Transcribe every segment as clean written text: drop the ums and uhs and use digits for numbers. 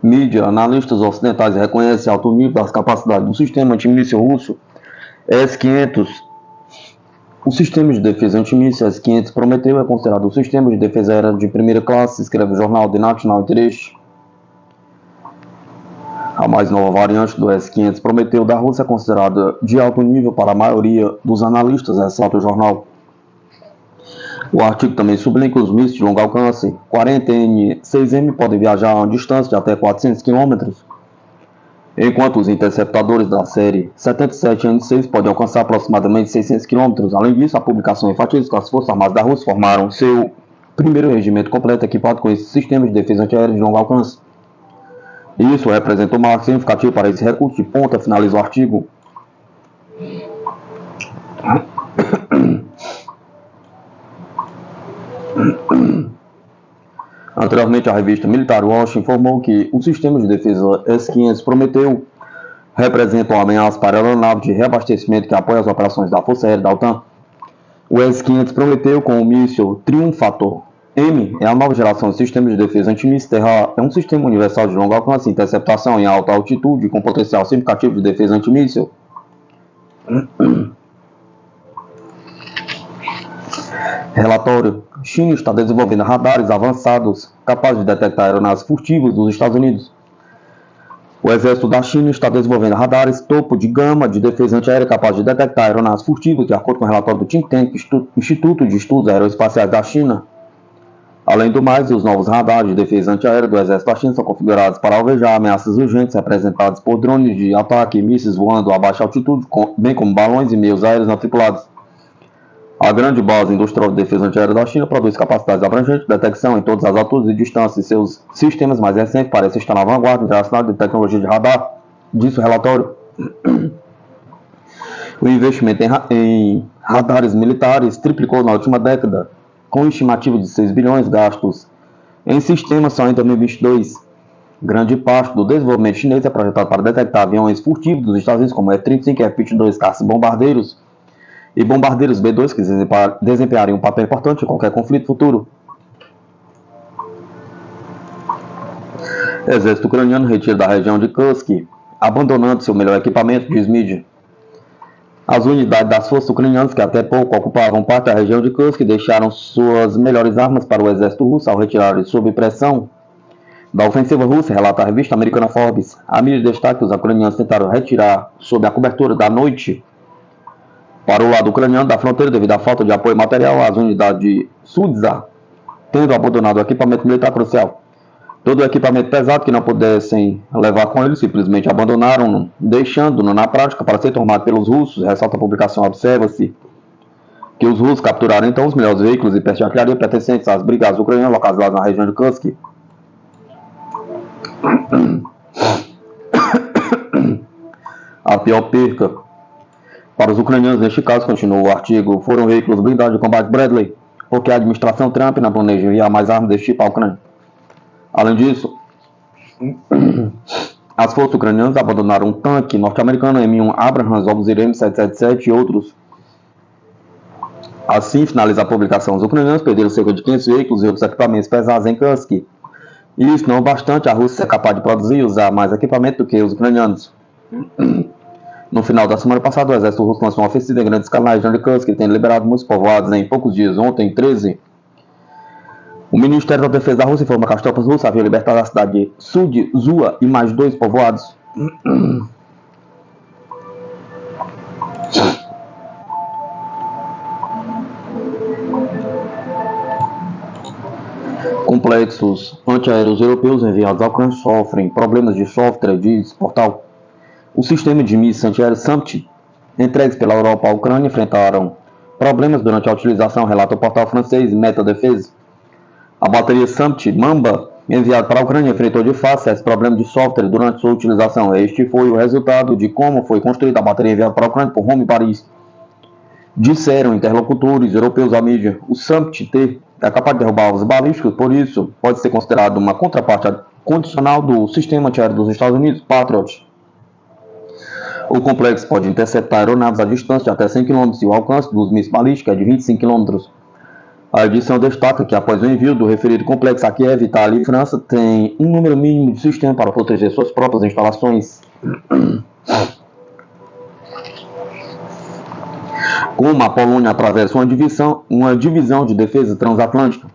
Mídia, analistas ocidentais reconhecem alto nível das capacidades do sistema antimíssil russo S-500. O sistema de defesa antimíssil S-500 Prometeu é considerado o sistema de defesa aérea de primeira classe, escreve o jornal The National Interest. A mais nova variante do S-500 Prometeu da Rússia é considerada de alto nível para a maioria dos analistas, ressalta o jornal. O artigo também sublinha que os mísseis de longo alcance 40M, 6M podem viajar a uma distância de até 400 km, enquanto os interceptadores da série 77N6 podem alcançar aproximadamente 600 km. Além disso, a publicação enfatiza que as Forças Armadas da Rússia formaram seu primeiro regimento completo equipado com esse sistema de defesa antiaérea de longo alcance. Isso representa um marco significativo para esse recurso de ponta, finaliza o artigo. Anteriormente, a revista Military Watch informou que o sistema de defesa S-500 Prometeu representa uma ameaça para a aeronave de reabastecimento que apoia as operações da Força Aérea da OTAN. O S-500 Prometeu, com o míssil Triumphator M, é a nova geração de sistemas de defesa antimíssil terrestre. É um sistema universal de longo alcance, interceptação em alta altitude com potencial significativo de defesa antimíssil. Relatório: China está desenvolvendo radares avançados capazes de detectar aeronaves furtivas dos Estados Unidos. O exército da China está desenvolvendo radares topo de gama de defesa antiaérea capazes de detectar aeronaves furtivas, de acordo com o relatório do think tank Instituto de Estudos Aeroespaciais da China. Além do mais, os novos radares de defesa antiaérea do exército da China são configurados para alvejar ameaças urgentes representadas por drones de ataque e mísseis voando a baixa altitude, bem como balões e meios aéreos não tripulados. A grande base industrial de defesa antiaérea da China produz capacidades abrangentes de detecção em todas as alturas e distâncias, e seus sistemas mais recentes parecem estar na vanguarda internacional de tecnologia de radar, disse o relatório. O investimento em radares militares triplicou na última década, com estimativa de 6 bilhões gastos em sistemas só em 2022. Grande parte do desenvolvimento chinês é projetado para detectar aviões furtivos dos Estados Unidos, como F-35 e F-22 caças bombardeiros e bombardeiros B-2, que desempenharem um papel importante em qualquer conflito futuro. Exército ucraniano retira da região de Kursk, abandonando seu melhor equipamento, diz mídia. As unidades das forças ucranianas, que até pouco ocupavam parte da região de Kursk, deixaram suas melhores armas para o exército russo ao retirarem sob pressão da ofensiva russa, relata a revista americana Forbes. A mídia destaca que os ucranianos tentaram retirar sob a cobertura da noite para o lado ucraniano da fronteira devido à falta de apoio material às unidades de Sudza, tendo abandonado o equipamento militar crucial. Todo o equipamento pesado que não pudessem levar com eles simplesmente abandonaram-no, deixando-no na prática para ser tomado pelos russos. Ressalta a publicação. Observa-se que os russos capturaram então os melhores veículos e peças de artilharia pertencentes às brigadas ucranianas localizadas na região de Kursk. A pior perca para os ucranianos neste caso, continua o artigo, foram veículos blindados de combate Bradley, porque a administração Trump não planeja enviar mais armas deste tipo à Ucrânia. Além disso, as forças ucranianas abandonaram um tanque norte-americano M1 Abrams, obus M777 e outros. Assim, finaliza a publicação, os ucranianos perderam cerca de 500 veículos e outros equipamentos pesados em Kursk. E isso não bastante, a Rússia é capaz de produzir e usar mais equipamento do que os ucranianos. No final da semana passada, o exército russo lançou uma ofensiva em grande escala na região de Kursk, tendo liberado muitos povoados em poucos dias. Ontem, 13, o Ministério da Defesa da Rússia informa que as tropas russas haviam libertado a cidade de Sudzha e mais 2 povoados. Complexos antiaéreos europeus enviados à Ucrânia sofrem problemas de software, diz portal. O sistema de mísseis antiaéreos SAMP entregues pela Europa à Ucrânia enfrentaram problemas durante a utilização, relata o portal francês Meta Defense. A bateria SAMP Mamba, enviada para a Ucrânia, enfrentou de face esse problema de software durante sua utilização. Este foi o resultado de como foi construída a bateria enviada para a Ucrânia por Roma e Paris. Disseram interlocutores europeus à mídia. O SAMP-T é capaz de derrubar alvos balísticos, por isso pode ser considerado uma contraparte condicional do sistema antiaéreo dos Estados Unidos, Patriot. O complexo pode interceptar aeronaves a distância de até 100 km e o alcance dos mísseis balísticos é de 25 km. A edição destaca que, após o envio do referido complexo a Kiev, Itália e França têm um número mínimo de sistemas para proteger suas próprias instalações. Como a Polônia atravessa uma divisão de defesa transatlântica,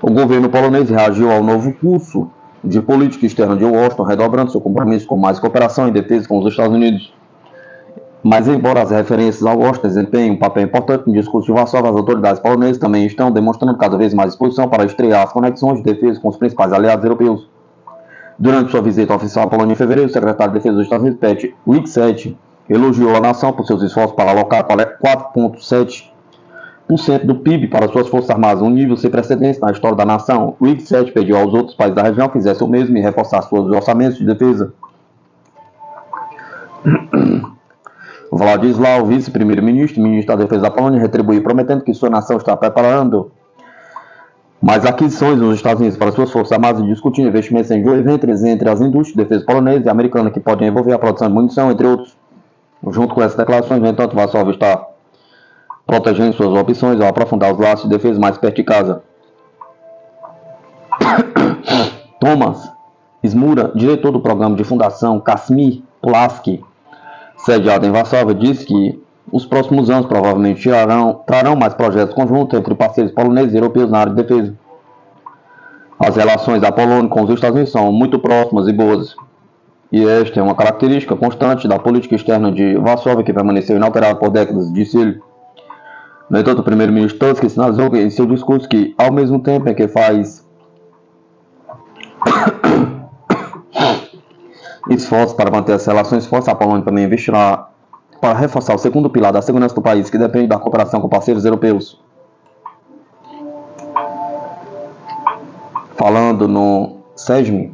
o governo polonês reagiu ao novo curso de política externa de Washington, redobrando seu compromisso com mais cooperação em defesa com os Estados Unidos. Mas, embora as referências ao Washington desempenhem um papel importante no discurso de Varsóvia, as autoridades polonesas também estão demonstrando cada vez mais disposição para estrear as conexões de defesa com os principais aliados europeus. Durante sua visita oficial à Polônia em fevereiro, o secretário de Defesa dos Estados Unidos, Pete Hegseth, elogiou a nação por seus esforços para alocar 4,7% do PIB para suas forças armadas, um nível sem precedentes na história da nação. Hegseth pediu aos outros países da região que fizessem o mesmo e reforçassem seus orçamentos de defesa. Władysław, vice-primeiro-ministro e ministro da Defesa da Polônia, retribuiu prometendo que sua nação está preparando mais aquisições nos Estados Unidos para suas forças armadas e discutindo investimentos em joint ventures entre as indústrias de defesa polonesa e americana que podem envolver a produção de munição, entre outros. Junto com essas declarações, no entanto, Varsóvia está protegendo suas opções ao aprofundar os laços de defesa mais perto de casa. Thomas Smura, diretor do programa de fundação Casimir Pulaski, sediado em Varsóvia, disse que os próximos anos provavelmente trarão mais projetos conjuntos entre parceiros poloneses e europeus na área de defesa. As relações da Polônia com os Estados Unidos são muito próximas e boas, e esta é uma característica constante da política externa de Varsóvia que permaneceu inalterada por décadas, disse ele. No entanto, o primeiro-ministro Tusk sinalizou em seu discurso que, ao mesmo tempo em que faz esforços para manter as relações fortes, a Polônia também investirá para reforçar o segundo pilar da segurança do país, que depende da cooperação com parceiros europeus. Falando no SEJM,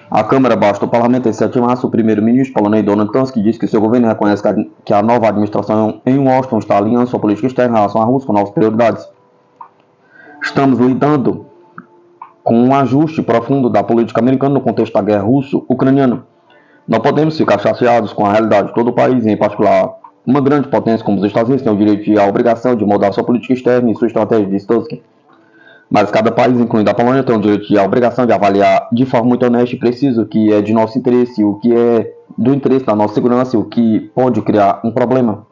a Câmara Baixa do Parlamento, em 7 de março, o primeiro-ministro polonês Donald Tusk disse que seu governo reconhece que a nova administração em Washington está alinhando sua política externa em relação à Rússia com novas prioridades. Estamos lidando com um ajuste profundo da política americana no contexto da guerra russo-ucraniana. Não podemos ficar chateados com a realidade de todo o país, em particular uma grande potência como os Estados Unidos tem o direito e a obrigação de mudar sua política externa e sua estratégia, disse Tusk. Mas cada país, incluindo a Polônia, tem o direito e a obrigação de avaliar de forma muito honesta e precisa o que é de nosso interesse, o que é do interesse da nossa segurança e o que pode criar um problema.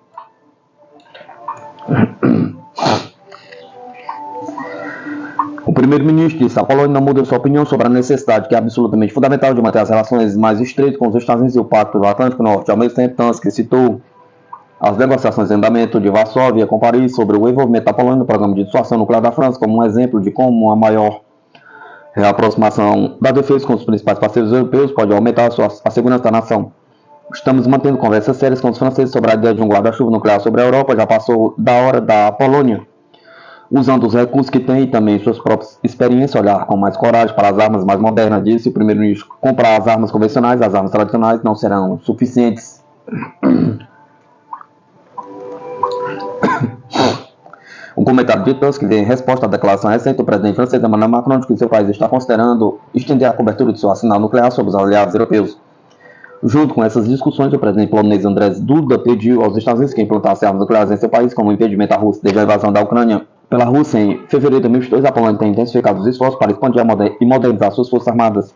O primeiro-ministro disse que a Polônia não muda sua opinião sobre a necessidade, que é absolutamente fundamental, de manter as relações mais estreitas com os Estados Unidos e o Pacto do Atlântico Norte. Ao mesmo tempo, Tusk citou as negociações em andamento de Varsóvia com Paris sobre o envolvimento da Polônia no programa de dissuasão nuclear da França como um exemplo de como uma maior reaproximação da defesa com os principais parceiros europeus pode aumentar a segurança da nação. Estamos mantendo conversas sérias com os franceses sobre a ideia de um guarda-chuva nuclear sobre a Europa. Já passou da hora da Polônia, usando os recursos que tem e também suas próprias experiências, olhar com mais coragem para as armas mais modernas, disse o primeiro-ministro. Comprar as armas convencionais, as armas tradicionais não serão suficientes. Um comentário de Tusk vem em resposta à declaração recente do presidente francês Emmanuel Macron de que seu país está considerando estender a cobertura de seu arsenal nuclear sobre os aliados europeus. Junto com essas discussões, o presidente polonês Andrzej Duda pediu aos Estados Unidos que implantassem armas nucleares em seu país como impedimento à Rússia desde a invasão da Ucrânia pela Rússia em fevereiro de 2022. A Polônia tem intensificado os esforços para expandir e modernizar suas forças armadas.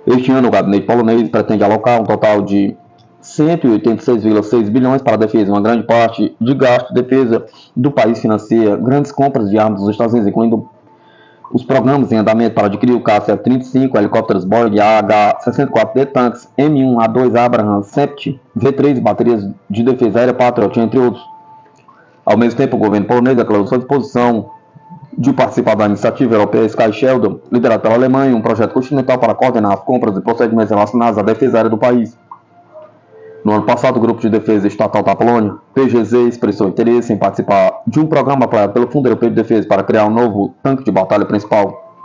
Este ano, o gabinete polonês pretende alocar um total de 186,6 bilhões para a defesa. Uma grande parte de gasto de defesa do país financia grandes compras de armas dos Estados Unidos, incluindo os programas em andamento para adquirir o caça F-35, helicópteros Boeing AH-64D, tanques M1A2 Abrams, SEPT, V3 e baterias de defesa aérea Patriot, entre outros. Ao mesmo tempo, o governo polonês declarou sua disposição de participar da iniciativa europeia Sky Shield, liderada pela Alemanha, um projeto continental para coordenar as compras e procedimentos relacionados à defesa aérea do país. No ano passado, o Grupo de Defesa Estatal da Polônia, PGZ, expressou interesse em participar de um programa apoiado pelo Fundo Europeu de Defesa para criar um novo tanque de batalha principal.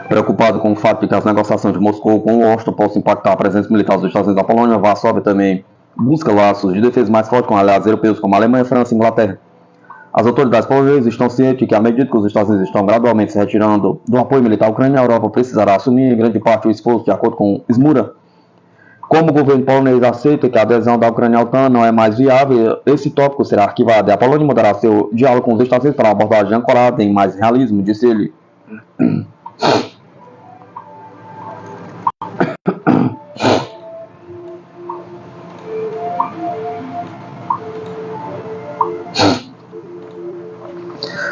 Preocupado com o fato de que as negociações de Moscou com Washington possam impactar a presença militar dos Estados Unidos da Polônia, Varsóvia também busca laços de defesa mais fortes com aliados europeus como a Alemanha, França e Inglaterra. As autoridades polonesas estão cientes de que, à medida que os Estados Unidos estão gradualmente se retirando do apoio militar à Ucrânia, a Europa precisará assumir em grande parte o esforço, de acordo com Smura. Como o governo polonês aceita que a adesão da Ucrânia à OTAN não é mais viável, esse tópico será arquivado e a Polônia mudará seu diálogo com os Estados Unidos para uma abordagem ancorada em mais realismo, disse ele.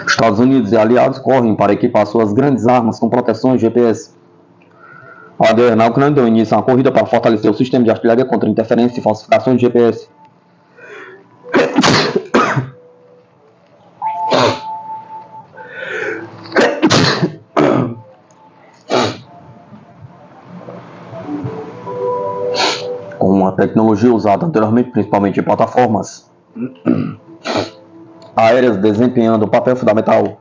Estados Unidos e aliados correm para equipar suas grandes armas com proteções GPS. A guerra na Ucrânia deu início a uma corrida para fortalecer o sistema de artilharia contra interferência e falsificações de GPS. Com uma tecnologia usada anteriormente principalmente em plataformas aéreas desempenhando um papel fundamental.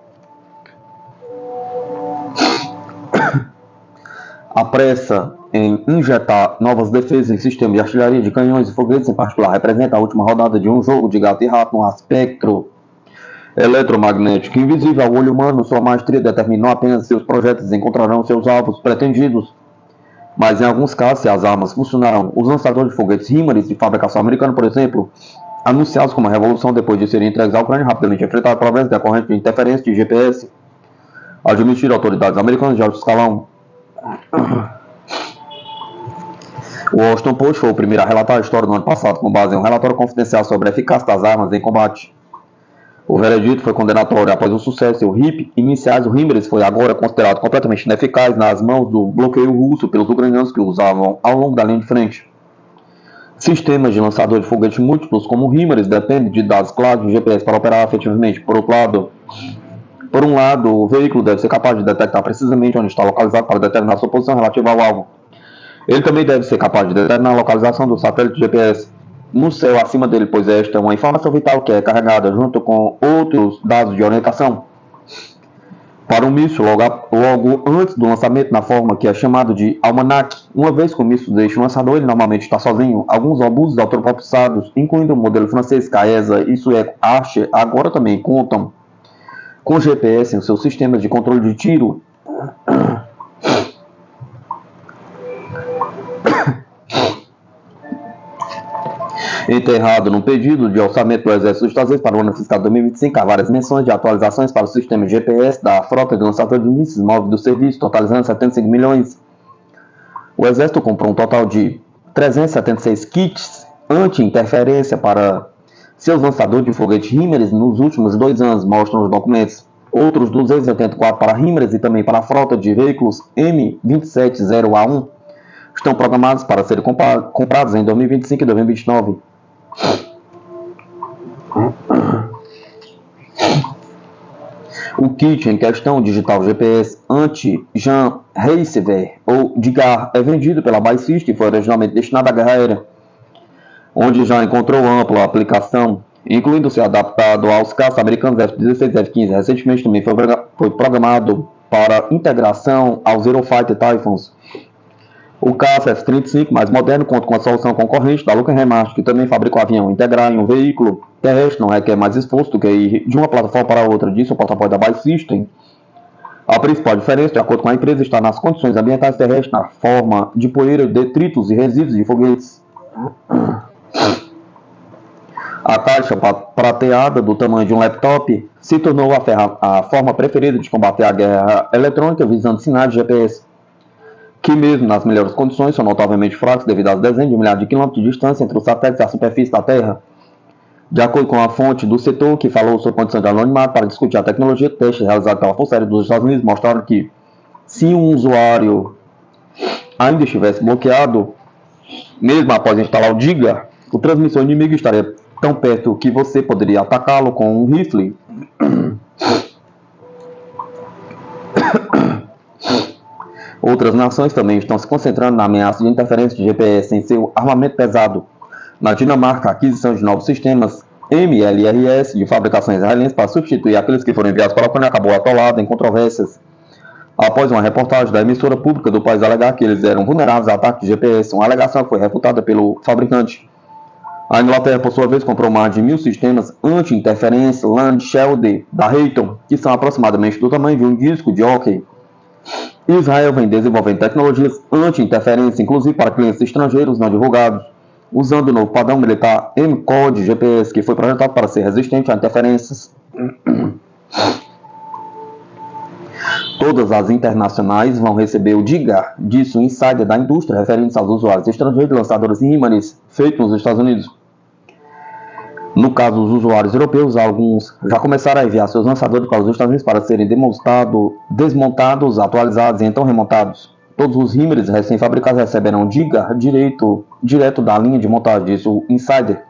A pressa em injetar novas defesas em sistemas de artilharia de canhões e foguetes, em particular, representa a última rodada de um jogo de gato e rato no espectro eletromagnético invisível ao olho humano. Sua maestria determina não apenas seus projetos encontrarão seus alvos pretendidos, mas em alguns casos, se as armas funcionarão. Os lançadores de foguetes HIMARS de fabricação americana, por exemplo, anunciados como uma revolução depois de serem entregues à Ucrânia, rapidamente enfrentaram problemas decorrentes de interferência de GPS, admitiram autoridades americanas de alto escalão. O Washington Post foi o primeiro a relatar a história no ano passado, com base em um relatório confidencial sobre a eficácia das armas em combate. O veredito foi condenatório após o sucesso e o HIP iniciais. O HIMARS foi agora considerado completamente ineficaz nas mãos do bloqueio russo pelos ucranianos que o usavam ao longo da linha de frente. Sistemas de lançador de foguetes múltiplos como o HIMARS dependem de dados claros de GPS para operar efetivamente. Por um lado, o veículo deve ser capaz de detectar precisamente onde está localizado para determinar sua posição relativa ao alvo. Ele também deve ser capaz de determinar a localização do satélite GPS no céu acima dele, pois esta é uma informação vital que é carregada junto com outros dados de orientação para um míssil logo antes do lançamento, na forma que é chamado de almanac. Uma vez que o míssil deixa o lançador, ele normalmente está sozinho. Alguns obuses autopropulsados, incluindo o modelo francês Caesa e sueco Archer, agora também contam com GPS em seus sistemas de controle de tiro. Enterrado num pedido de orçamento do Exército dos Estados Unidos para o ano fiscal de 2025, há várias menções de atualizações para o sistema GPS da frota de lançadores de mísseis móveis do serviço, totalizando 75 milhões. O Exército comprou um total de 376 kits anti-interferência para seus lançadores de foguetes HIMARS nos últimos 2 anos, mostram os documentos. Outros 284 para HIMARS e também para a frota de veículos M270A1 estão programados para serem comprados em 2025 e 2029. O kit em questão, digital GPS anti-Jan Receiver ou DIGAR, é vendido pela Baysist e foi originalmente destinado à guerra aérea, onde já encontrou ampla aplicação, incluindo ser adaptado aos caças americanos F-16 e F-15. Recentemente também foi programado para integração aos Eurofighter Typhoons. O caça F-35, mais moderno, conta com a solução concorrente da Lockheed Martin, que também fabrica o avião. Integrar em um veículo terrestre não requer mais esforço do que ir de uma plataforma para outra, disse o porta-voz da BAE System. A principal diferença, de acordo com a empresa, está nas condições ambientais terrestres, na forma de poeira, detritos e resíduos de foguetes. A caixa prateada, do tamanho de um laptop, se tornou a forma preferida de combater a guerra eletrônica visando sinais de GPS, que mesmo nas melhores condições são notavelmente fracos devido aos dezenas de milhares de quilômetros de distância entre os satélites e a superfície da Terra. De acordo com a fonte do setor que falou sobre condições de anonimato para discutir a tecnologia, testes realizados pela Força Aérea dos Estados Unidos mostraram que, se um usuário ainda estivesse bloqueado, mesmo após instalar o DIGAR, o transmissor inimigo estaria tão perto que você poderia atacá-lo com um rifle. Outras nações também estão se concentrando na ameaça de interferência de GPS em seu armamento pesado. Na Dinamarca, a aquisição de novos sistemas MLRS de fabricação israelense para substituir aqueles que foram enviados para a Ucrânia acabou atolada em controvérsias após uma reportagem da emissora pública do país alegar que eles eram vulneráveis a ataques de GPS, uma alegação que foi refutada pelo fabricante. A Inglaterra, por sua vez, comprou mais de 1.000 sistemas anti-interferência Land Shield da Raytheon, que são aproximadamente do tamanho de um disco de hóquei. Israel vem desenvolvendo tecnologias anti-interferência, inclusive para clientes estrangeiros não divulgados, usando o novo padrão militar M-Code GPS, que foi projetado para ser resistente a interferências. Todas as internacionais vão receber o DIGAR, disse o insider da indústria, referente aos usuários estrangeiros de lançadores ímãs feitos nos Estados Unidos. No caso dos usuários europeus, alguns já começaram a enviar seus lançadores para os Estados Unidos para serem desmontados, atualizados e então remontados. Todos os ímãs recém-fabricados receberão DIGAR direto da linha de montagem, disse o insider.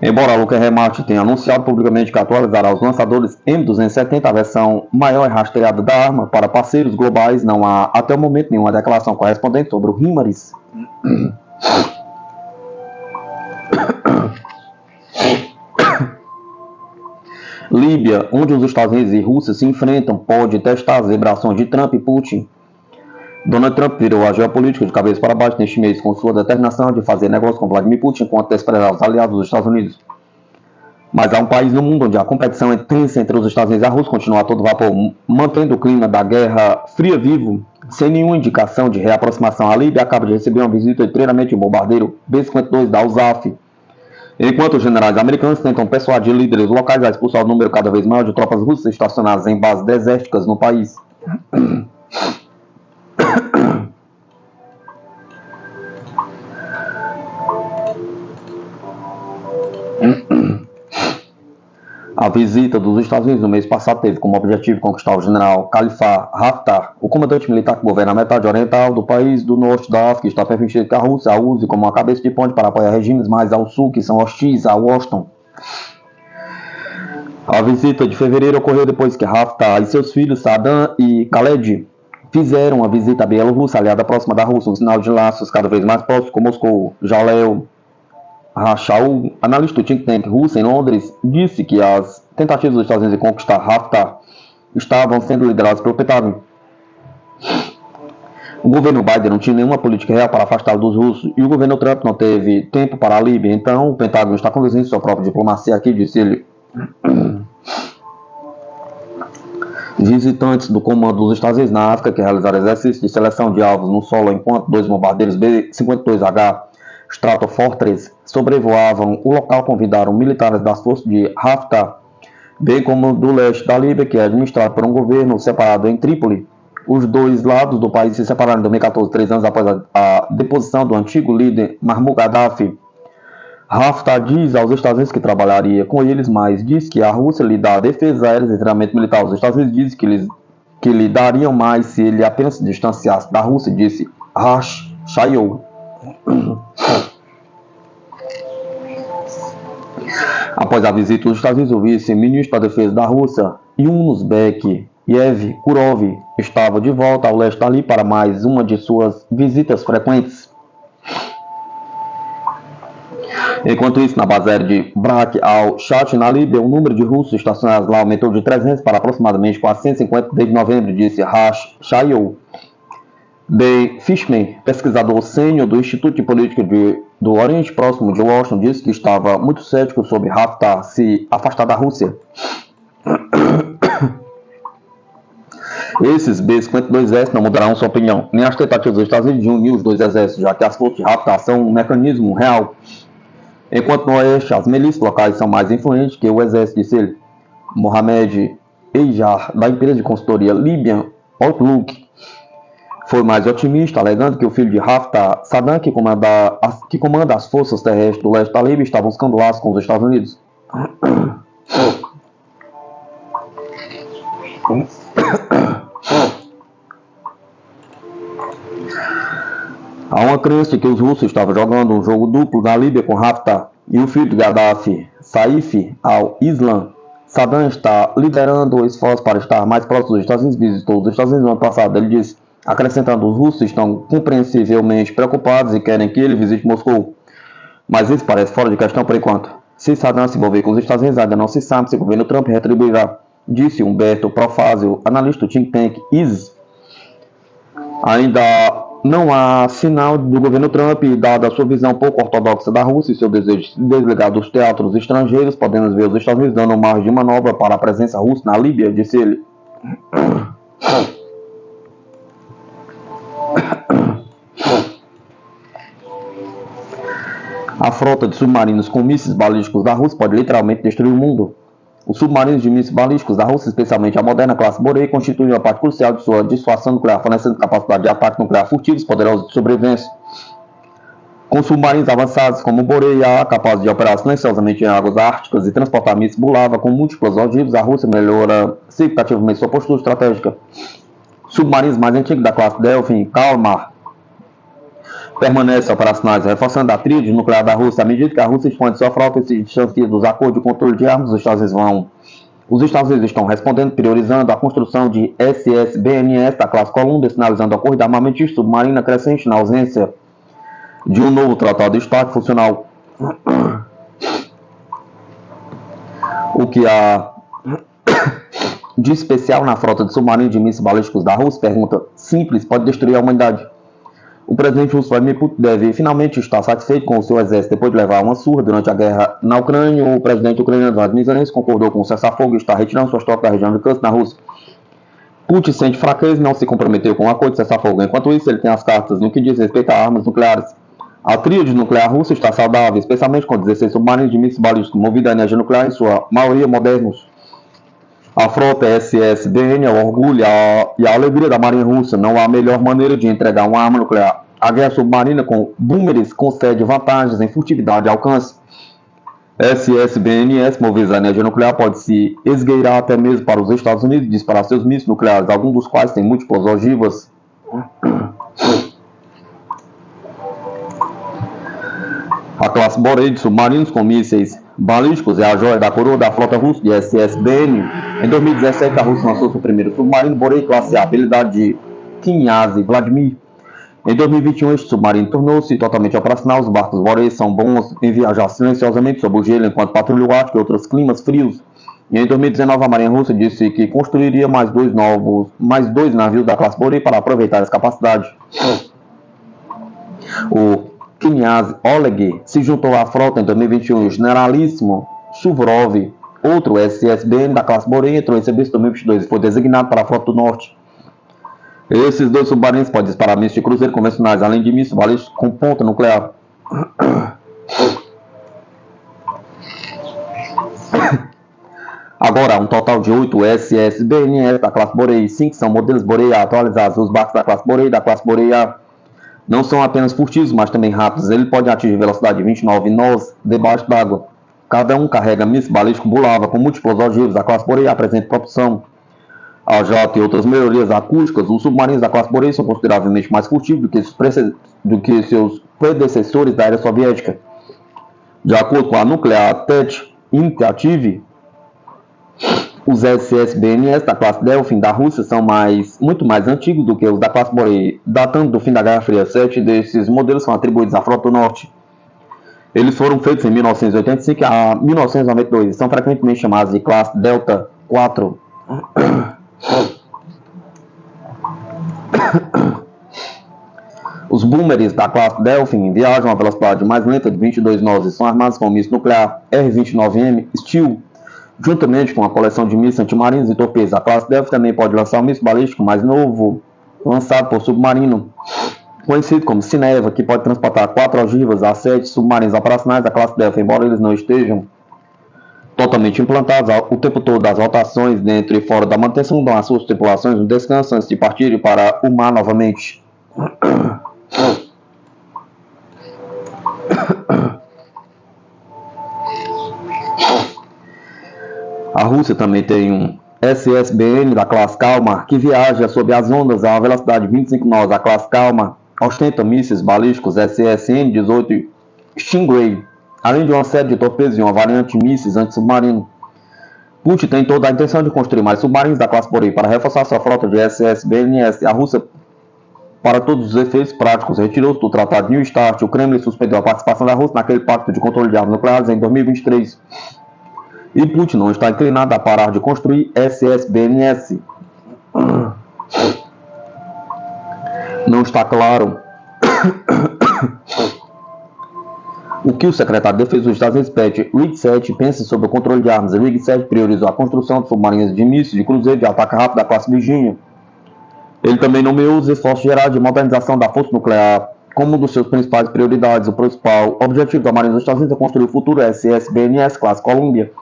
Embora a Lockheed Martin tenha anunciado publicamente que atualizará os lançadores M270, a versão maior e rastreada da arma, para parceiros globais, não há até o momento nenhuma declaração correspondente sobre o HIMARS. Líbia, onde os Estados Unidos e Rússia se enfrentam, pode testar as vibrações de Trump e Putin. Donald Trump virou a geopolítica de cabeça para baixo neste mês com sua determinação de fazer negócio com Vladimir Putin enquanto desprezar os aliados dos Estados Unidos. Mas há um país no mundo onde a competição é tensa entre os Estados Unidos e a Rússia continua a todo vapor, mantendo o clima da Guerra Fria vivo, sem nenhuma indicação de reaproximação. A Líbia acaba de receber uma visita de treinamento de bombardeiro B-52 da USAF, enquanto os generais americanos tentam persuadir líderes locais a expulsar o número cada vez maior de tropas russas estacionadas em bases desérticas no país. A visita dos Estados Unidos no mês passado teve como objetivo conquistar o general Khalifa Haftar, o comandante militar que governa a metade oriental do país do norte da África, está permitindo que a Rússia a use como uma cabeça de ponte para apoiar regimes mais ao sul que são hostis a Washington. A visita de fevereiro ocorreu depois que Haftar e seus filhos Saddam e Khaled fizeram uma visita à Bielorrússia, aliada próxima da Rússia, um sinal de laços cada vez mais próximos com Moscou. Jalel Shaul, analista do think tank russo em Londres, disse que as tentativas dos Estados Unidos de conquistar Haftar estavam sendo lideradas pelo Pentágono. O governo Biden não tinha nenhuma política real para afastá-lo dos russos e o governo Trump não teve tempo para a Líbia, então o Pentágono está conduzindo sua própria diplomacia aqui, disse ele. Visitantes do comando dos Estados Unidos na África que realizaram exercícios de seleção de alvos no solo enquanto dois bombardeiros B-52H Stratofortress sobrevoavam o local, convidaram militares das forças de Haftar, bem como do leste da Líbia, que é administrado por um governo separado em Trípoli. Os dois lados do país se separaram em 2014, 3 anos após a deposição do antigo líder Muammar Gaddafi. Haftar diz aos Estados Unidos que trabalharia com eles, mas diz que a Rússia lhe dá defesa aérea e treinamento militar. Os Estados Unidos dizem que lhe dariam mais se ele apenas se distanciasse da Rússia, disse Shaul. Após a visita dos Estados Unidos, o vice-ministro da Defesa da Rússia, Yunusbek Yevkurov, estava de volta ao leste ali para mais uma de suas visitas frequentes. Enquanto isso, na base aérea de Brak al-Shat, na Líbia, o número de russos estacionados lá aumentou de 300 para aproximadamente 450 desde novembro, disse Shaul. Dave Fishman, pesquisador sênior do Instituto de Política do Oriente Próximo de Washington, disse que estava muito cético sobre Haftar se afastar da Rússia. Esses B-52S não mudarão sua opinião, nem as tentativas dos Estados Unidos de unir os dois exércitos, já que as forças de Haftar são um mecanismo real. Enquanto no oeste, as milícias locais são mais influentes que o exército, disse ele. Mohamed Eijar, da empresa de consultoria Libyan Outlook, foi mais otimista, alegando que o filho de Haftar, Saddam, que comanda as forças terrestres do leste da Líbia, está buscando laços com os Estados Unidos. Há uma crença que os russos estavam jogando um jogo duplo na Líbia com Haftar e o filho de Gaddafi, Saif al-Islam. Saddam está liderando o esforço para estar mais próximo dos Estados Unidos. Visitou os Estados Unidos no ano passado. Ele disse, acrescentando, os russos estão compreensivelmente preocupados e querem que ele visite Moscou. Mas isso parece fora de questão por enquanto. Se Saddam se envolver com os Estados Unidos, ainda não se sabe se o governo Trump retribuirá, disse Humberto Profázio, analista do think tank IS. Ainda Não há sinal do governo Trump, dada a sua visão pouco ortodoxa da Rússia e seu desejo de se desligar dos teatros estrangeiros, podemos ver os Estados Unidos dando margem de manobra para a presença russa na Líbia, disse ele. A frota de submarinos com mísseis balísticos da Rússia pode literalmente destruir o mundo. Os submarinos de mísseis balísticos da Rússia, especialmente a moderna classe Borei, constituem uma parte crucial de sua dissuasão nuclear, fornecendo capacidade de ataque nuclear furtivos, poderosos de sobrevivência. Com submarinos avançados como o Borei A, capazes de operar silenciosamente em águas árticas e transportar mísseis Bulava com múltiplos ogivos, a Rússia melhora significativamente sua postura estratégica. Submarinos mais antigos da classe Delfin, Kalmar, permanecem operacionais, reforçando a tríade nuclear da Rússia. À medida que a Rússia expande sua frota e se distancia dos acordos de controle de armas, os Estados Unidos estão respondendo, priorizando a construção de SS-BNS da classe Columbia, sinalizando a corrida armamentista submarina crescente na ausência de um novo tratado de Estado funcional. O que há de especial na frota de submarinos de mísseis balísticos da Rússia? Pergunta simples, pode destruir a humanidade. O presidente russo Vladimir Putin deve finalmente estar satisfeito com o seu exército depois de levar uma surra durante a guerra na Ucrânia. O presidente ucraniano Vladimir Zelensky concordou com o cessar-fogo e está retirando suas tropas da região de Kursk, na Rússia. Putin sente fraqueza e não se comprometeu com o acordo de cessar-fogo. Enquanto isso, ele tem as cartas no que diz respeito a armas nucleares. A tríade nuclear russa está saudável, especialmente com 16 submarinos de mísseis balísticos movidos a energia nuclear, em sua maioria modernos. A frota SS-BN é o orgulho e a alegria da marinha russa. Não há melhor maneira de entregar uma arma nuclear. A guerra submarina com boomerangs concede vantagens em furtividade e alcance. SS-BNS, movidos a energia nuclear, pode se esgueirar até mesmo para os Estados Unidos e disparar seus mísseis nucleares, alguns dos quais têm múltiplas ogivas. A classe Borei de submarinos com mísseis balísticos é a joia da coroa da frota russa de SS-BN. Em 2017, a Rússia lançou seu primeiro submarino Borei classe A, apelidado de Knyaz Vladimir. Em 2021, este submarino tornou-se totalmente operacional. Os barcos Borei são bons em viajar silenciosamente sob o gelo enquanto patrulham o Ártico e outros climas frios. E em 2019, a Marinha Russa disse que construiria mais dois navios da classe Borei para aproveitar essa capacidade. O Knyaz Oleg se juntou à frota em 2021 e o generalíssimo Suvorov, outro SS-BN da classe Borei, entrou em serviço em 2022 e foi designado para a frota do norte. Esses dois submarinos podem disparar mísseis de cruzeiro convencionais, além de mísseis balísticos com ponta nuclear. Agora, um total de 8 SS-BNS da classe Borei, 5 são modelos Borei A atualizados. Os barcos da classe Borei A não são apenas furtivos, mas também rápidos. Ele pode atingir velocidade de 29 nós debaixo d'água. Cada um carrega mísseis balísticos Bulava com múltiplos ogivos. A classe Borei apresenta propulsão a jato e outras melhorias acústicas. Os submarinos da classe Borei são consideravelmente mais furtivos do que seus predecessores da era soviética. De acordo com a Nuclear Tech Initiative, os SS-BNS da classe Delfin da Rússia são muito mais antigos do que os da classe Borei, datando do fim da Guerra Fria. 7 desses modelos são atribuídos à Frota do Norte. Eles foram feitos em 1985 a 1992 e são frequentemente chamados de classe Delta 4. Os boomerangs da classe Delfin viajam a velocidade mais lenta de 22 nós e são armados com míssil nuclear R-29M Steel, juntamente com a coleção de mísseis antimarinos e torpedos. A classe Delfin também pode lançar um míssil balístico mais novo, lançado por submarino, conhecido como Sineva, que pode transportar 4 ogivas a 7 submarinos operacionais da classe Delfin, embora eles não estejam totalmente implantados. O tempo todo das rotações dentro e fora da manutenção dão às suas tripulações um descanso antes de partirem para o mar novamente. A Rússia também tem um SS-BN da classe Kalmar que viaja sob as ondas a uma velocidade de 25 nós. A classe Kalmar ostenta mísseis balísticos SS-N-18 Stingray, além de uma série de torpedos e uma variante de mísseis anti-submarino. Putin tem toda a intenção de construir mais submarinos da classe Borei para reforçar sua frota de SS-BNS. A Rússia, para todos os efeitos práticos, retirou-se do Tratado de New START. O Kremlin suspendeu a participação da Rússia naquele pacto de controle de armas nucleares em 2023. E Putin não está inclinado a parar de construir SS-BNS. Não está claro o que o secretário de Defesa dos Estados Unidos, Pete Hegseth, pensa sobre o controle de armas. Hegseth priorizou a construção de submarinos de mísseis de cruzeiro de ataque rápido da classe Virginia. Ele também nomeou os esforços gerais de modernização da força nuclear como um dos seus principais prioridades. O principal objetivo da Marinha dos Estados Unidos é construir o futuro SS-BNS classe Columbia.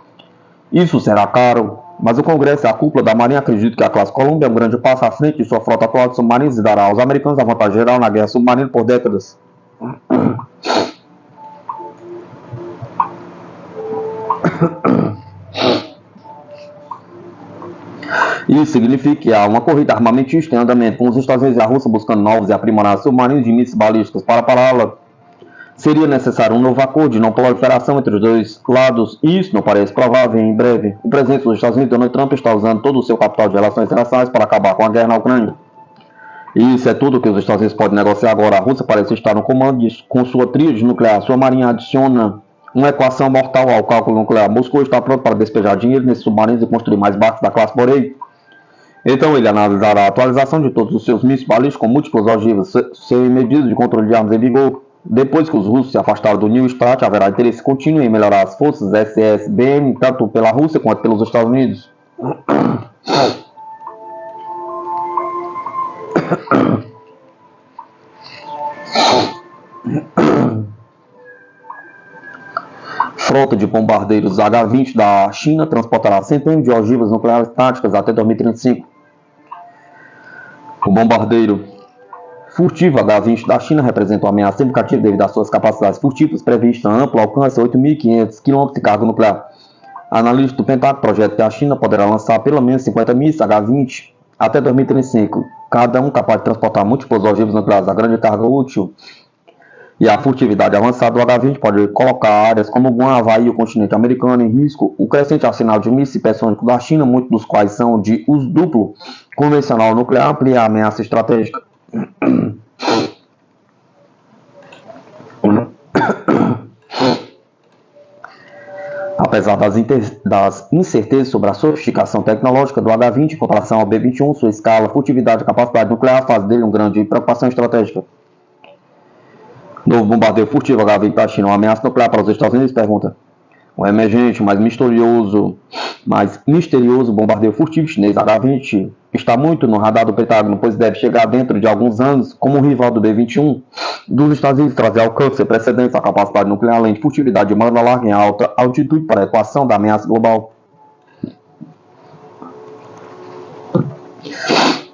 Isso será caro, mas o Congresso e a cúpula da Marinha acreditam que a classe Columbia é um grande passo à frente de sua frota atual de submarinos e dará aos americanos a vantagem geral na guerra submarina por décadas. Isso significa que há uma corrida armamentista em andamento, com os Estados Unidos e a Rússia buscando novos e aprimorados submarinos de mísseis balísticos para pará-la. Seria necessário um novo acordo de não proliferação entre os dois lados, e isso não parece provável em breve. O presidente dos Estados Unidos, Donald Trump, está usando todo o seu capital de relações internacionais para acabar com a guerra na Ucrânia. E isso é tudo que os Estados Unidos podem negociar agora. A Rússia parece estar no comando com sua tríade nuclear. Sua marinha adiciona uma equação mortal ao cálculo nuclear. Moscou está pronto para despejar dinheiro nesses submarinos e construir mais barcos da classe Borei. Então ele analisará a atualização de todos os seus mísseis balísticos com múltiplas ogivas, sem medidas de controle de armas em vigor. Depois que os russos se afastaram do New START, haverá interesse contínuo em melhorar as forças SS-BM, tanto pela Rússia quanto pelos Estados Unidos. Frota de bombardeiros H-20 da China transportará centenas de ogivas nucleares táticas até 2035. O bombardeiro furtivo H-20 da China representa uma ameaça significativa devido às suas capacidades furtivas previstas a amplo alcance, 8.500 km de carga nuclear. Analistas do Pentágono projetam que a China poderá lançar pelo menos 50 mísseis H-20 até 2035, cada um capaz de transportar múltiplos ogivas nucleares. A grande carga útil e a furtividade avançada do H-20 pode colocar áreas como Guam, Havaí e o continente americano em risco. O crescente arsenal de mísseis hipersônicos da China, muitos dos quais são de uso duplo, convencional nuclear, amplia a ameaça estratégica. Apesar das incertezas sobre a sofisticação tecnológica do H-20 em comparação ao B-21, sua escala, furtividade e capacidade nuclear faz dele uma grande preocupação estratégica. Novo bombardeiro furtivo H-20 da China, uma ameaça nuclear para os Estados Unidos? Pergunta. O emergente, mais misterioso bombardeiro furtivo chinês H-20 está muito no radar do Pentágono, pois deve chegar dentro de alguns anos como um rival do B-21 dos Estados Unidos, trazer alcance sem precedentes à capacidade nuclear, além de furtividade de banda larga em alta altitude para a equação da ameaça global.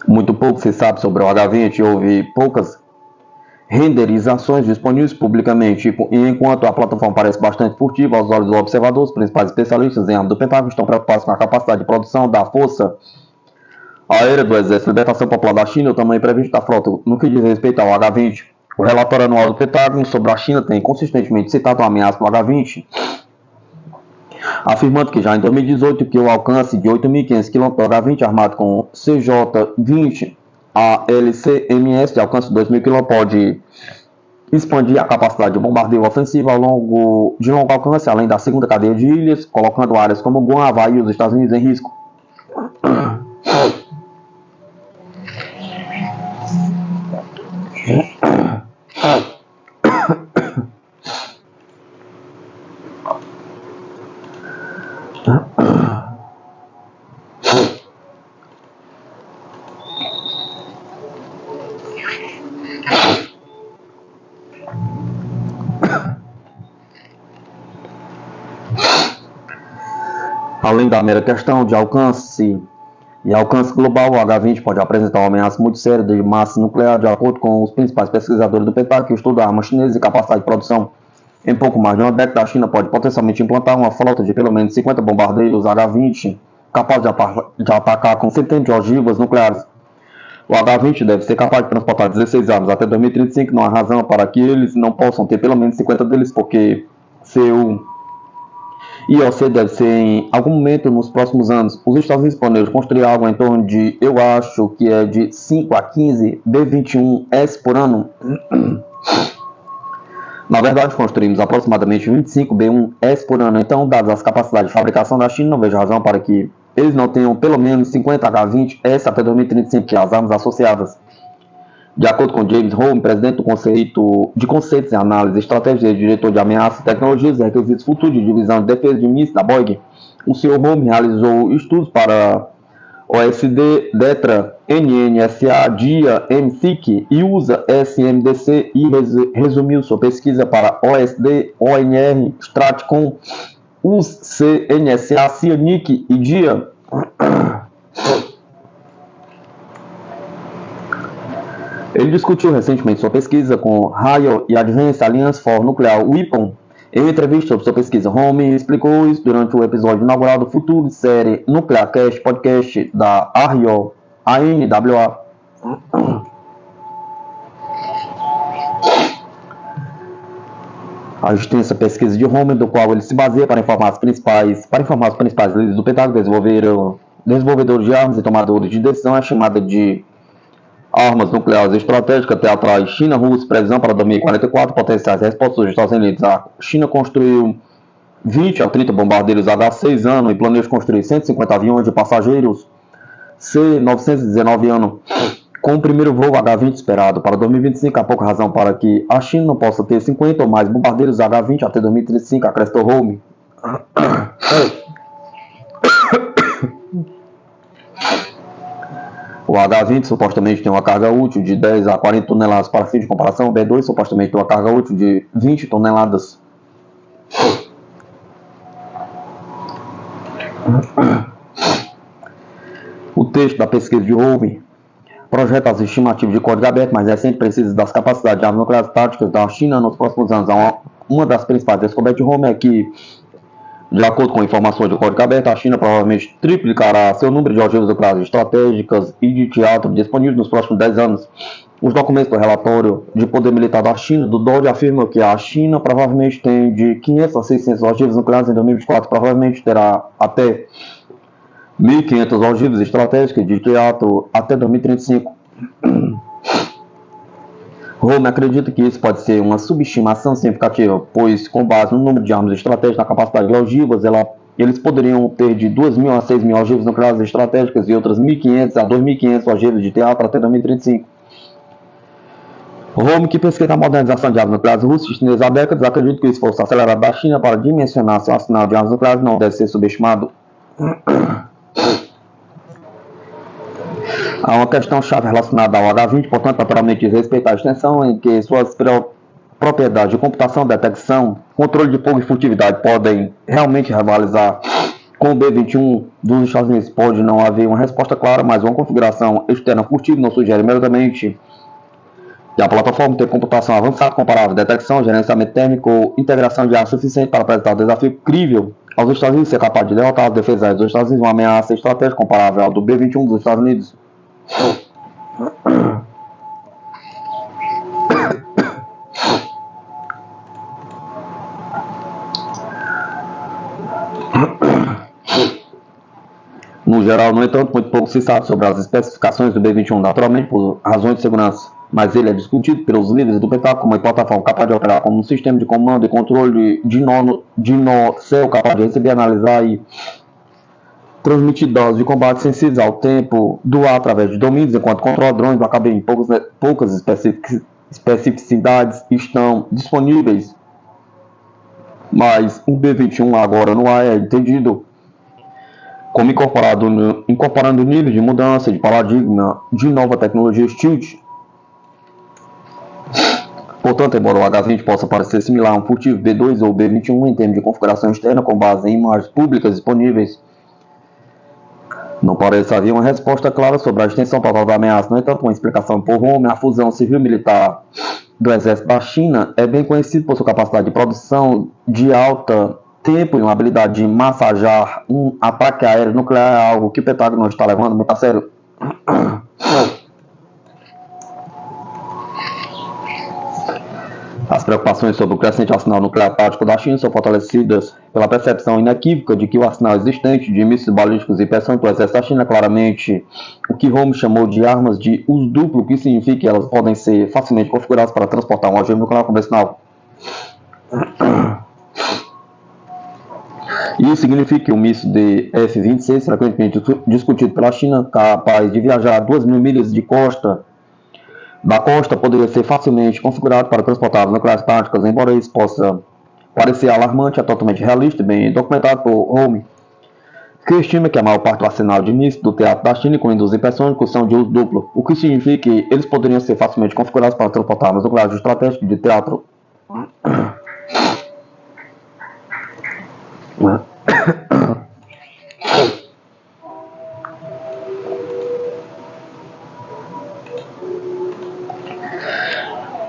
Muito pouco se sabe sobre o H-20, houve poucas renderizações disponíveis publicamente, e enquanto a plataforma parece bastante furtiva aos olhos do observador, os principais especialistas em âmbito do Pentágono estão preocupados com a capacidade de produção da força aérea do Exército de Libertação Popular da China e o tamanho previsto da frota. No que diz respeito ao H-20, o relatório anual do Pentágono sobre a China tem consistentemente citado a ameaça do H-20, afirmando que já em 2018 que o alcance de 8.500 km do H-20 armado com CJ-20 a LCMS de alcance de 2.000 km pode expandir a capacidade de bombardeio ofensivo de longo alcance, além da segunda cadeia de ilhas, colocando áreas como Guam, Havaí e os Estados Unidos em risco. Além da mera questão de alcance e alcance global, o H-20 pode apresentar uma ameaça muito séria de massa nuclear, de acordo com os principais pesquisadores do Pentágono, que estudam armas chinesas e capacidade de produção. Em pouco mais de uma década, a China pode potencialmente implantar uma frota de pelo menos 50 bombardeiros H-20 capazes de atacar com centenas de ogivas nucleares. O H-20 deve ser capaz de transportar 16 armas até 2035, não há razão para que eles não possam ter pelo menos 50 deles, porque seu IOC deve ser em algum momento nos próximos anos. Os Estados Unidos planejam construir algo em torno de, eu acho que é de 5 a 15 B-21S por ano. Na verdade, construímos aproximadamente 25 B-1S por ano. Então, dadas as capacidades de fabricação da China, não vejo razão para que eles não tenham pelo menos 50 H-20S até 2035, que as armas associadas. De acordo com James Holmes, presidente do Conceito de Conceitos e Análise Estratégica e diretor de Ameaças, Tecnologias e Requisitos Futuros de Divisão de Defesa de Mísseis da Boeing, o Sr. Holmes realizou estudos para OSD, DETRA, NNSA, DIA, MSIC e USA SMDC e resumiu sua pesquisa para OSD, ONR, Stratcom, UC, NSA, CIANIC e DIA. Ele discutiu recentemente sua pesquisa com Rayo e Advanced Alliance for Nuclear Weapon. Em entrevista sobre sua pesquisa, Holmes explicou isso durante o episódio inaugural do futuro de série Nuclearcast Podcast da ANWA. A extensa pesquisa de Holmes, do qual ele se baseia para informar os principais líderes do Pentágono, desenvolvedores de armas e tomadores de decisão, é chamada de armas nucleares estratégicas teatrais. China, Rússia, previsão para 2044, potenciais respostas dos Estados Unidos. A China construiu 20 a 30 bombardeiros H-6 ano e planeja construir 150 aviões de passageiros C-919 ano, com o primeiro voo H-20 esperado para 2025. Há pouca razão para que a China não possa ter 50 ou mais bombardeiros H-20 até 2035, acrescentou Holmes. O H-20 supostamente tem uma carga útil de 10 a 40 toneladas. Para fim de comparação, o B-2 supostamente tem uma carga útil de 20 toneladas. O texto da pesquisa de Holmes projeta as estimativas de código aberto mais recente precisas das capacidades de armas nucleares táticas da China nos próximos anos. Uma das principais descobertas de Holmes é que, de acordo com informações do código aberto, a China provavelmente triplicará seu número de ogivas nucleares estratégicas e de teatro disponíveis nos próximos 10 anos. Os documentos do relatório de poder militar da China, do DOD, afirmam que a China provavelmente tem de 500 a 600 ogivas nucleares em 2024, provavelmente terá até 1.500 ogivas estratégicas de teatro até 2035. Holmes acredita que isso pode ser uma subestimação significativa, pois, com base no número de armas estratégicas e na capacidade de ogivas, eles poderiam ter de 2.000 a 6.000 ogivas nucleares estratégicas e outras 1.500 a 2.500 ogivas de teatro até 2035. Holmes, que pesquisa a modernização de armas nucleares russas e chinesas há décadas, acredita que o esforço acelerado da China para dimensionar seu arsenal de armas nucleares não deve ser subestimado. Há uma questão-chave relacionada ao H-20, portanto, naturalmente diz respeito à extensão em que suas propriedades de computação, detecção, controle de fogo e furtividade podem realmente rivalizar com o B-21 dos Estados Unidos. Pode não haver uma resposta clara, mas uma configuração externa furtiva não sugere imediatamente que a plataforma tem computação avançada comparável, detecção, gerenciamento térmico ou integração de ar suficiente para apresentar um desafio crível aos Estados Unidos ser capaz de derrotar as defesas aéreas dos Estados Unidos, uma ameaça estratégica comparável ao do B-21 dos Estados Unidos. No geral, no entanto, muito pouco se sabe sobre as especificações do B-21, naturalmente por razões de segurança, mas ele é discutido pelos líderes do Pentágono como uma plataforma capaz de operar como um sistema de comando e controle de nó céu capaz de receber, analisar e transmitir dados de combate sensíveis ao tempo do ar através de domínios, enquanto controla drones não cabem em poucas especificidades estão disponíveis. Mas o B-21 agora no ar é entendido como incorporando níveis de mudança de paradigma de nova tecnologia stealth. Portanto, embora o H-20 possa parecer similar a um furtivo B-2 ou B-21 em termos de configuração externa com base em imagens públicas disponíveis, não parece haver uma resposta clara sobre a extensão total da ameaça. No entanto, uma explicação por Holmes, a fusão civil-militar do exército da China é bem conhecido por sua capacidade de produção de alto tempo e uma habilidade de massagear um ataque aéreo nuclear, é algo que o Pentágono não está levando muito a sério. As preocupações sobre o crescente arsenal nuclear tático da China são fortalecidas pela percepção inequívoca de que o arsenal existente de mísseis balísticos e pressão do exército da China é claramente o que Holmes chamou de armas de uso duplo, que significa que elas podem ser facilmente configuradas para transportar um ogiva nuclear convencional. Isso significa que o míssil de F-26, frequentemente discutido pela China, capaz de viajar a 2.000 milhas de costa da costa poderia ser facilmente configurado para transportar nucleares táticas, embora isso possa parecer alarmante, é totalmente realista e bem documentado por Holme, que estima que a maior parte do arsenal de mísseis do teatro da China, incluindo os hipersônicos, são de uso duplo, o que significa que eles poderiam ser facilmente configurados para transportar armas nucleares estratégicas de teatro.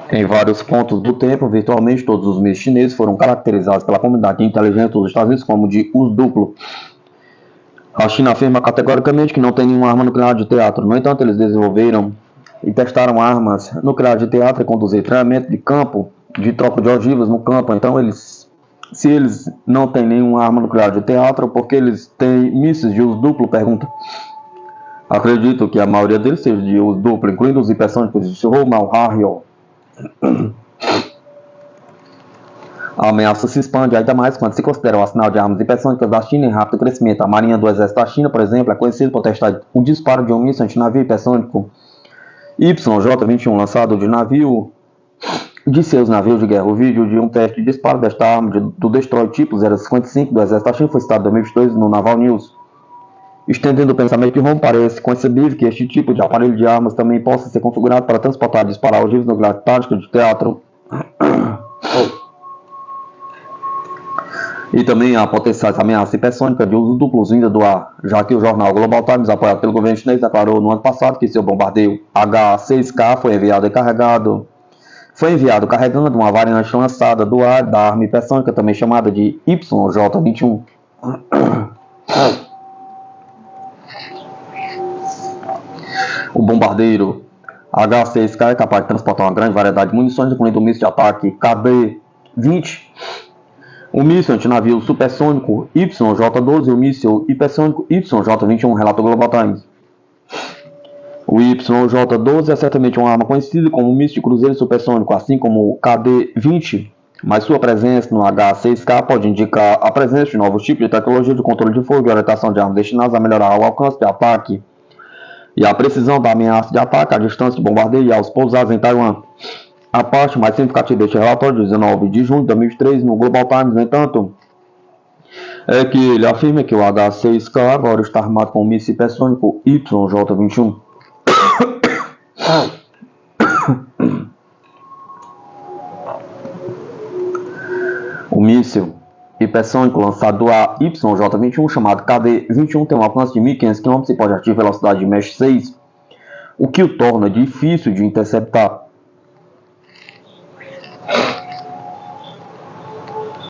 Em vários pontos do tempo, virtualmente todos os mísseis chineses foram caracterizados pela comunidade de inteligência dos Estados Unidos como de uso duplo. A China afirma categoricamente que não tem nenhuma arma nuclear de teatro. No entanto, eles desenvolveram e testaram armas nucleares de teatro e conduziram treinamento de campo, de troca de ogivas no campo. Então, se eles não têm nenhuma arma nuclear de teatro, por que eles têm mísseis de uso duplo? Pergunta. Acredito que a maioria deles seja de uso duplo, incluindo os hipersônicos de Romal-Harrier. A ameaça se expande ainda mais quando se considera o arsenal de armas hipersônicas da China em rápido crescimento. A Marinha do Exército da China, por exemplo, é conhecida por testar o disparo de um míssil antinavio hipersônico YJ-21 lançado de seus navios de guerra. O vídeo de um teste de disparo desta arma do Destroy tipo 055 do Exército da China foi citado em 2022 no Naval News. Estendendo o pensamento de Holmes, parece concebível que este tipo de aparelho de armas também possa ser configurado para transportar e disparar ogivas nucleares táticas de teatro. E também há potenciais ameaças hipersônicas de uso duplo vinda do ar, já que o jornal Global Times, apoiado pelo governo chinês, declarou no ano passado que seu bombardeio H-6K foi enviado carregando uma variante lançada do ar da arma hipersônica, também chamada de YJ-21. O bombardeiro H-6K é capaz de transportar uma grande variedade de munições, incluindo o míssil de ataque KD-20, o míssil antinavio supersônico YJ-12 e o míssil hipersônico YJ-21, relatou o Global Times. O YJ-12 é certamente uma arma conhecida como míssil de cruzeiro supersônico, assim como o KD-20, mas sua presença no H-6K pode indicar a presença de novos tipos de tecnologia de controle de fogo e orientação de armas destinadas a melhorar o alcance de ataque e a precisão da ameaça de ataque, a distância de bombardeio e aos pousados em Taiwan. A parte mais significativa deste relatório, de 19 de junho de 2003, no Global Times, no entanto, é que ele afirma que o H-6K agora está armado com o míssil hipersônico YJ-21. O míssil hipersônico lançado do YJ-21, chamado KD-21, tem um alcance de 1.500 km e pode atingir velocidade de Mach 6, o que o torna difícil de interceptar.